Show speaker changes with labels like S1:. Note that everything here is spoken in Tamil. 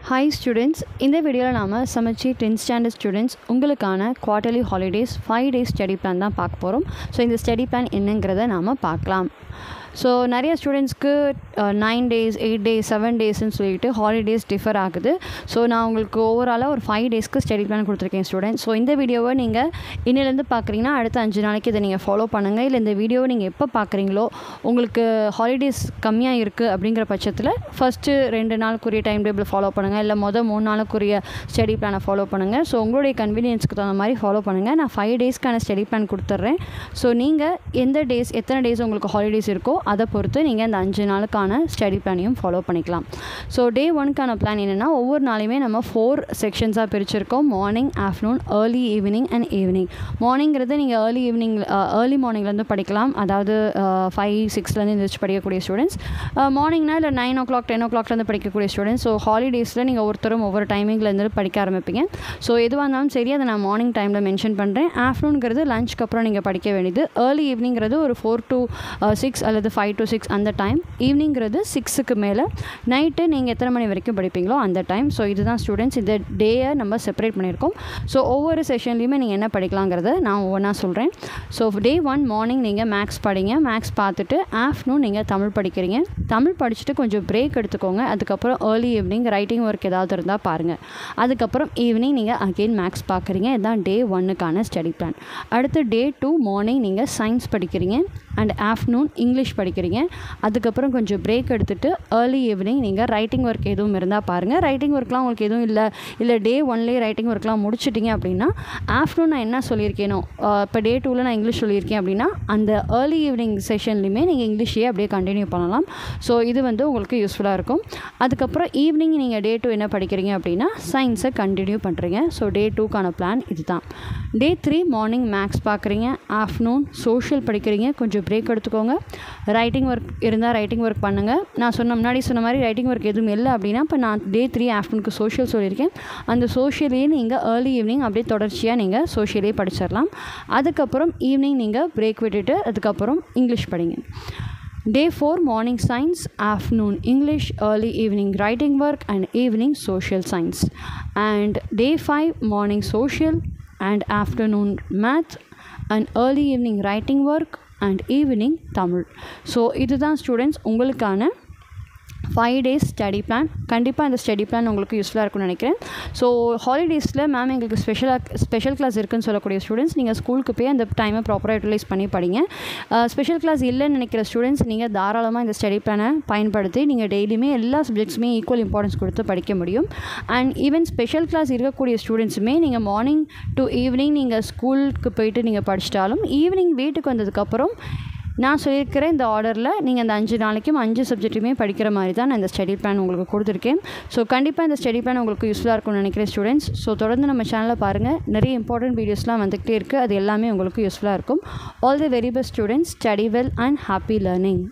S1: Hi students, in the video நாம சமச்சி 10th standard students உங்களுக்கான quarterly holidays 5 days study plan தான் பார்க்க போறோம். ஸோ இந்த ஸ்டடி பிளான் என்னங்கிறத நாம பார்க்கலாம். ஸோ நிறைய ஸ்டூடெண்ட்ஸ்க்கு 9 days 8 days 7 daysன்னு சொல்லிட்டு ஹாலிடேஸ் டிஃபர் ஆகுது. ஸோ நான் உங்களுக்கு ஓவராலாக ஒரு 5 daysக்கு ஸ்டடி பிளான் கொடுத்துருக்கேன் ஸ்டூடெண்ட். ஸோ இந்த வீடியோவை நீங்கள் இன்னிலேருந்து பார்க்குறீங்கன்னா அடுத்த 5 நாளைக்கு இதை நீங்கள் ஃபாலோ பண்ணுங்கள். இல்லை இந்த வீடியோவை நீங்கள் எப்போ பார்க்குறீங்களோ உங்களுக்கு ஹாலிடேஸ் கம்மியாக இருக்குது அப்படிங்கிற பட்சத்தில் ஃபஸ்ட்டு 2 நாளுக்குரிய டைம் டேபிள் ஃபாலோ பண்ணுங்கள், இல்லை 3 நாளுக்குரிய ஸ்டடி பிளானை ஃபாலோ பண்ணுங்கள். ஸோ உங்களுடைய கன்வீனியன்ஸ்க்கு தகுந்த மாதிரி ஃபாலோ பண்ணுங்கள். நான் 5 daysக்கான ஸ்டடி பிளான் கொடுத்துட்றேன். ஸோ நீங்கள் எத்தனை டேஸ் உங்களுக்கு ஹாலிடேஸ் இருக்கோ அதை பொறுத்து நீங்கள் இந்த 5 நாளுக்கான ஸ்டடி பிளானையும் ஃபாலோ பண்ணிக்கலாம். ஸோ டே 1க்கான பிளான் என்னென்னா, ஒவ்வொரு நாளையுமே நம்ம 4 செக்ஷன்ஸாக பிரிச்சிருக்கோம். Morning, afternoon, early evening and evening. மார்னிங்கிறது நீங்கள் ஏர்லி மார்னிங்லேருந்து படிக்கலாம், அதாவது 5-6லேருந்து எழுந்திரிச்சு படிக்கக்கூடிய ஸ்டூடெண்ட்ஸ். மார்னிங்னா இல்லை 9 o'clock 10 o'clockலேருந்து படிக்கக்கூடிய ஸ்டூடெண்ட்ஸ். ஸோ ஹாலிடேஸில் நீங்கள் ஒவ்வொரு டைமிங்லேருந்து படிக்க ஆரம்பிப்பீங்க. ஸோ எதுவாக இருந்தாலும் சரி அதை நான் மார்னிங் டைமில் மென்ஷன் பண்ணுறேன். ஆஃப்டர்நூன்கிறது லஞ்சுக்கு அப்புறம் நீங்கள் படிக்க வேண்டியது. ஏர்லி ஈவினிங்கிறது ஒரு 4 to 6 அல்லது 5 to 6 அந்த டைம். ஈவினிங்கிறது 6க்கு மேலே. நைட்டு நீங்கள் எத்தனை மணி வரைக்கும் படிப்பீங்களோ அந்த டைம். ஸோ இதுதான் ஸ்டூடெண்ட்ஸ், இந்த டேயை நம்ம செப்பரேட் பண்ணியிருக்கோம். ஸோ ஒவ்வொரு செஷன்லேயுமே நீங்கள் என்ன படிக்கலாங்கிறத நான் ஒவ்வொன்றா சொல்கிறேன். ஸோ டே 1 மார்னிங் நீங்கள் மேக்ஸ் படிங்க. மேக்ஸ் பார்த்துட்டு ஆஃப்டர்நூன் நீங்கள் தமிழ் படிக்கிறீங்க. தமிழ் படிச்சுட்டு கொஞ்சம் பிரேக் எடுத்துக்கோங்க. அதுக்கப்புறம் ஏர்லி ஈவினிங் ரைட்டிங் ஒர்க் ஏதாவது இருந்தால் பாருங்கள். அதுக்கப்புறம் ஈவினிங் நீங்கள் அகெயின் மேக்ஸ் பார்க்குறீங்க. இதுதான் டே 1க்கான ஸ்டடி பிளான். அடுத்து டே 2 மார்னிங் நீங்கள் சயின்ஸ் படிக்கிறீங்க அண்ட் ஆஃப்டர்நூன் இங்கிலீஷ் படிக்கிறீங்க. அதுக்கப்புறம் கொஞ்சம் பிரேக் எடுத்துகிட்டு ஏர்லி ஈவினிங் நீங்கள் ரைட்டிங் ஒர்க் எதுவும் இருந்தால் பாருங்கள். ரைட்டிங் ஒர்க்லாம் உங்களுக்கு எதுவும் இல்லை டே 1லேயே ரைட்டிங் ஒர்க்லாம் முடிச்சிட்டிங்க அப்படின்னா ஆஃப்டர்நூன் நான் என்ன சொல்லியிருக்கேனோ, இப்போ டே 2ல் நான் இங்கிலீஷ் சொல்லியிருக்கேன் அப்படின்னா அந்த ஏர்லி ஈவினிங் செஷன்லையுமே நீங்கள் இங்கிலீஷையே அப்படியே கண்டினியூ பண்ணலாம். ஸோ இது உங்களுக்கு யூஸ்ஃபுல்லாக இருக்கும். அதுக்கப்புறம் ஈவினிங் நீங்கள் டே 2 என்ன படிக்கிறீங்க அப்படின்னா சயின்ஸை கண்டினியூ பண்ணுறீங்க. ஸோ டே 2க்கான பிளான் இது தான். டே 3 மார்னிங் மேக்ஸ் பார்க்குறீங்க. ஆஃப்டர்நூன் சோஷியல் படிக்கிறீங்க. கொஞ்சம் பிரேக் எடுத்துக்கோங்க. ரைட்டிங் ஒர்க் இருந்தால் ரைட்டிங் ஒர்க் பண்ணுங்கள். நான் முன்னாடி சொன்ன மாதிரி ரைட்டிங் ஒர்க் எதுவும் இல்லை அப்படின்னா இப்போ நான் டே 3 ஆஃப்டர்நூனுக்கு சோஷியல் சொல்லியிருக்கேன். அந்த சோஷியலையே நீங்கள் ஏர்லி ஈவினிங் அப்படியே தொடர்ச்சியாக நீங்கள் சோஷியலே படிச்சிடலாம். அதுக்கப்புறம் ஈவினிங் நீங்கள் பிரேக் விட்டுட்டு அதுக்கப்புறம் இங்கிலீஷ் படிங்க. Day 4 morning science, afternoon English, early evening writing work and evening social science. And day 5 morning social and afternoon math and early evening writing work and evening Tamil. So இதுதான் ஸ்டூடெண்ட்ஸ் உங்களுக்கான 5 days ஸ்டடி பிளான். கண்டிப்பாக இந்த ஸ்டடி பிளான் உங்களுக்கு யூஸ்ஃபுல்லாக இருக்கும்னு நினைக்கிறேன். ஸோ ஹாலிடேஸில் மேம் எங்களுக்கு ஸ்பெஷல் கிளாஸ் இருக்குதுன்னு சொல்லக்கூடிய ஸ்டூடெண்ட்ஸ் நீங்கள் ஸ்கூலுக்கு போய் அந்த டைமை ப்ராப்பராக யூட்டிலைஸ் பண்ணி படிங்க. ஸ்பெஷல் கிளாஸ் இல்லைன்னு நினைக்கிற ஸ்டூடெண்ட்ஸ் நீங்கள் தாராளமாக இந்த ஸ்டடி பிளானை பயன்படுத்தி நீங்கள் டெய்லியுமே எல்லா சப்ஜெக்ட்ஸுமே ஈக்குவல் இம்பார்ட்டன்ஸ் கொடுத்து படிக்க முடியும். அண்ட் ஈவன் ஸ்பெஷல் கிளாஸ் இருக்கக்கூடிய ஸ்டூடெண்ட்ஸுமே நீங்கள் மார்னிங் டு ஈவினிங் நீங்கள் ஸ்கூலுக்கு போயிட்டு நீங்கள் படிச்சிட்டாலும் ஈவினிங் வீட்டுக்கு வந்ததுக்கப்புறம் நான் சொல்லியிருக்கிற இந்த ஆர்டரில் நீங்கள் அந்த 5 நாளைக்கும் 5 சப்ஜெக்ட்டுமே படிக்கிற மாதிரி தான் நான் இந்த ஸ்டடி பிளான் உங்களுக்கு கொடுத்துருக்கேன். ஸோ கண்டிப்பாக இந்த ஸ்டடி பிளான் உங்களுக்கு யூஸ்ஃபுல்லாக இருக்கும்னு நினைக்கிறேன் ஸ்டூடெண்ட்ஸ். ஸோ தொடர்ந்து நம்ம சேனலில் பாருங்கள், நிறைய இம்பார்ட்டன்ட் வீடியோஸ்லாம் வந்துகிட்டே இருக்குது. அது எல்லாமே உங்களுக்கு யூஸ்ஃபுல்லாக இருக்கும். All the very best students. Study well and happy learning.